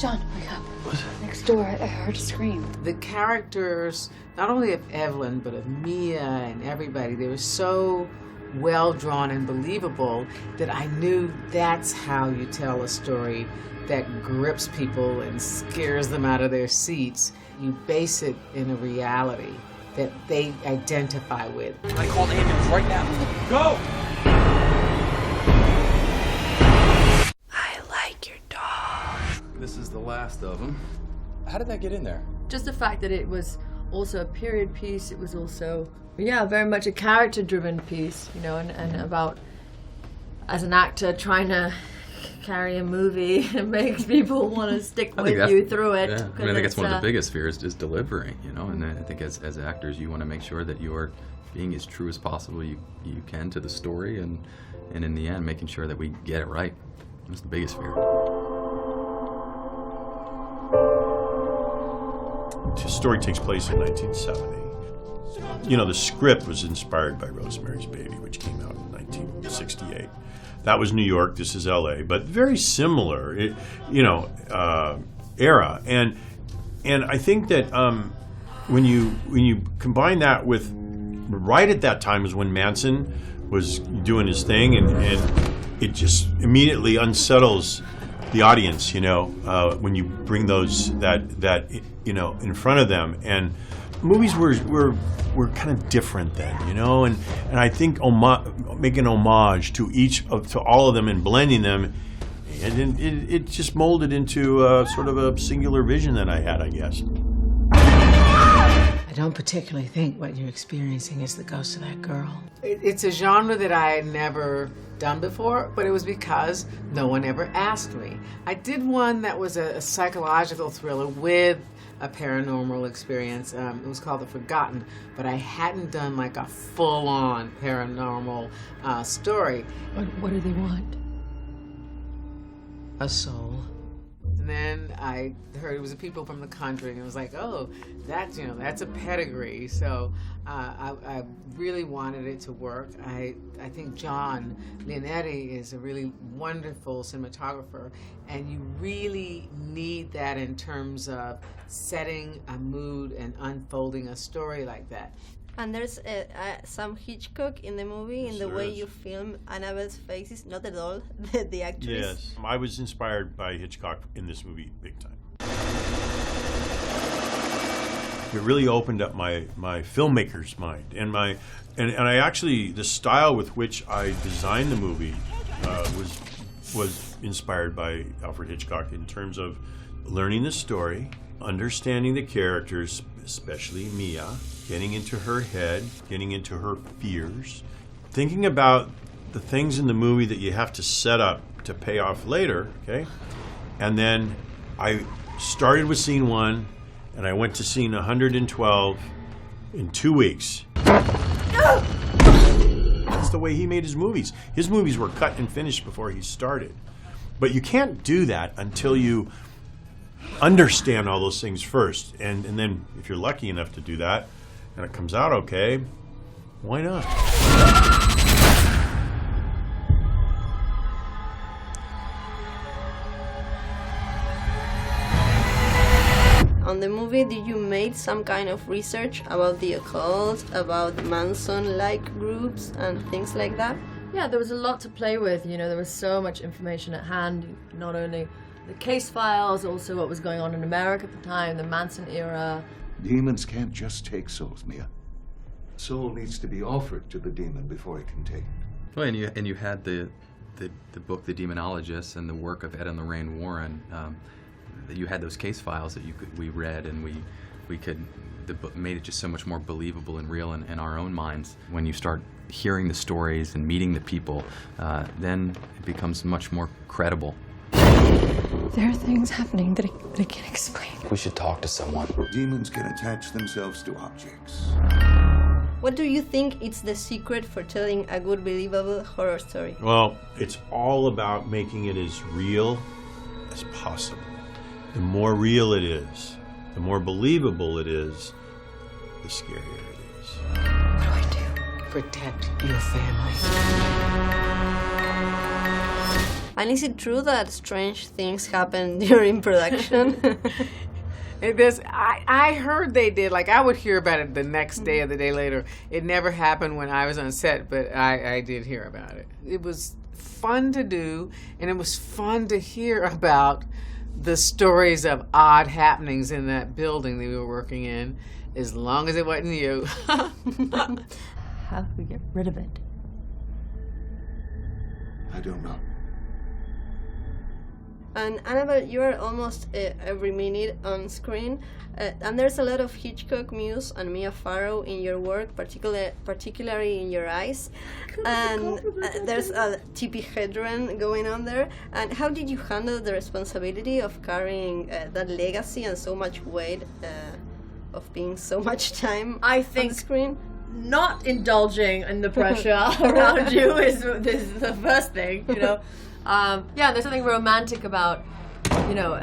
John, wake up. What? Next door, I heard a scream. The characters, not only of Evelyn, but of Mia and everybody, they were so well drawn and believable that I knew that's how you tell a story that grips people and scares them out of their seats. You base it in a reality that they identify with. I call the ambulance right now. Go! I like your dog. This is the last of them. How did that get in there? Just the fact that it was also a period piece, it was also, yeah, very much a character-driven piece, you know, and about, as an actor, trying to carry a movie and makes people want to stick with you through it. Yeah. I think it's one of the biggest fears is delivering, you know, and I think as actors you want to make sure that you're being as true as possible you can to the story and in the end making sure that we get it right. That's the biggest fear. The story takes place in 1970. You know, the script was inspired by Rosemary's Baby, which came out in 1968. That was New York, this is LA, but very similar, era. And I think that when you combine that with, right at that time is when Manson was doing his thing, and it just immediately unsettles the audience, when you bring that in front of them. And movies were kind of different then, and I think making homage to all of them and blending them, and it just molded into sort of a singular vision that I had, I guess. I don't particularly think what you're experiencing is the ghost of that girl. It's a genre that I had never done before, but it was because no one ever asked me. I did one that was a psychological thriller with a paranormal experience. It was called The Forgotten, but I hadn't done like a full-on paranormal story. What do they want? A soul. And then I heard it was the people from The Conjuring, and it was like, oh, that's a pedigree. So I really wanted it to work. I think John Leonetti is a really wonderful cinematographer, and you really need that in terms of setting a mood and unfolding a story like that. And there's some Hitchcock in the movie, in the way you film Annabelle's faces, not at all, the actress. Yes, I was inspired by Hitchcock in this movie big time. It really opened up my filmmaker's mind, and I actually, the style with which I designed the movie was inspired by Alfred Hitchcock in terms of learning the story, understanding the characters, especially Mia, getting into her head, getting into her fears, thinking about the things in the movie that you have to set up to pay off later, okay? And then I started with scene 1, and I went to scene 112 in 2 weeks. That's the way he made his movies. His movies were cut and finished before he started. But you can't do that until you understand all those things first. And then if you're lucky enough to do that, and it comes out okay, why not? On the movie, did you make some kind of research about the occult, about Manson-like groups and things like that? Yeah, there was a lot to play with. There was so much information at hand, not only the case files, also what was going on in America at the time, the Manson era. Demons can't just take souls, Mia. Soul needs to be offered to the demon before it can take it. Well, and you had the book The Demonologist and the work of Ed and Lorraine Warren. You had those case files that we read, and the book made it just so much more believable and real in our own minds. When you start hearing the stories and meeting the people, then it becomes much more credible. There are things happening that I can't explain. We should talk to someone. Demons can attach themselves to objects. What do you think is the secret for telling a good, believable horror story? Well, it's all about making it as real as possible. The more real it is, the more believable it is, the scarier it is. What do I do? Protect your family. And is it true that strange things happen during production? I heard they did. Like, I would hear about it the next day or the day later. It never happened when I was on set, but I did hear about it. It was fun to do, and it was fun to hear about the stories of odd happenings in that building that we were working in, as long as it wasn't you. How do we get rid of it? I don't know. And Annabelle, you are almost every minute on screen, and there's a lot of Hitchcock muse and Mia Farrow in your work, particularly in your eyes. And there's a Tippi Hedren going on there. And how did you handle the responsibility of carrying that legacy and so much weight of being so much time I think on screen? Not indulging in the pressure around you is the first thing, you know. Yeah, there's something romantic about, you know,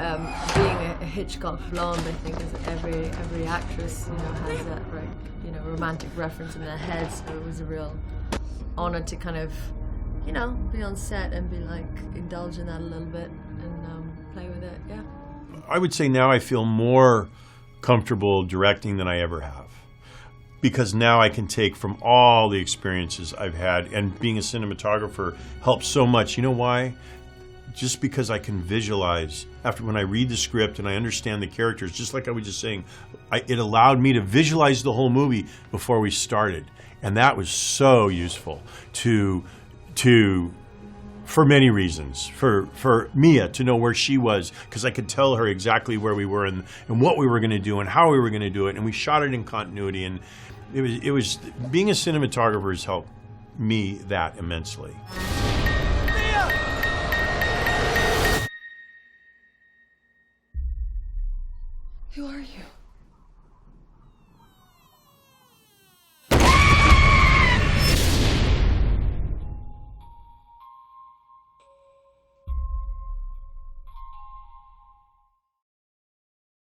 being a Hitchcock blonde. I think as every actress, you know, has that romantic reference in their head. So it was a real honor to kind of, you know, be on set and be like indulge in that a little bit and play with it. Yeah. I would say now I feel more comfortable directing than I ever have. Because now I can take from all the experiences I've had, and being a cinematographer helps so much. You know why? Just because I can visualize after when I read the script and I understand the characters, just like I was just saying, it allowed me to visualize the whole movie before we started. And that was so useful for many reasons. For Mia to know where she was, because I could tell her exactly where we were and what we were going to do and how we were going to do it. And we shot it in continuity, and it was being a cinematographer has helped me that immensely. Who are you?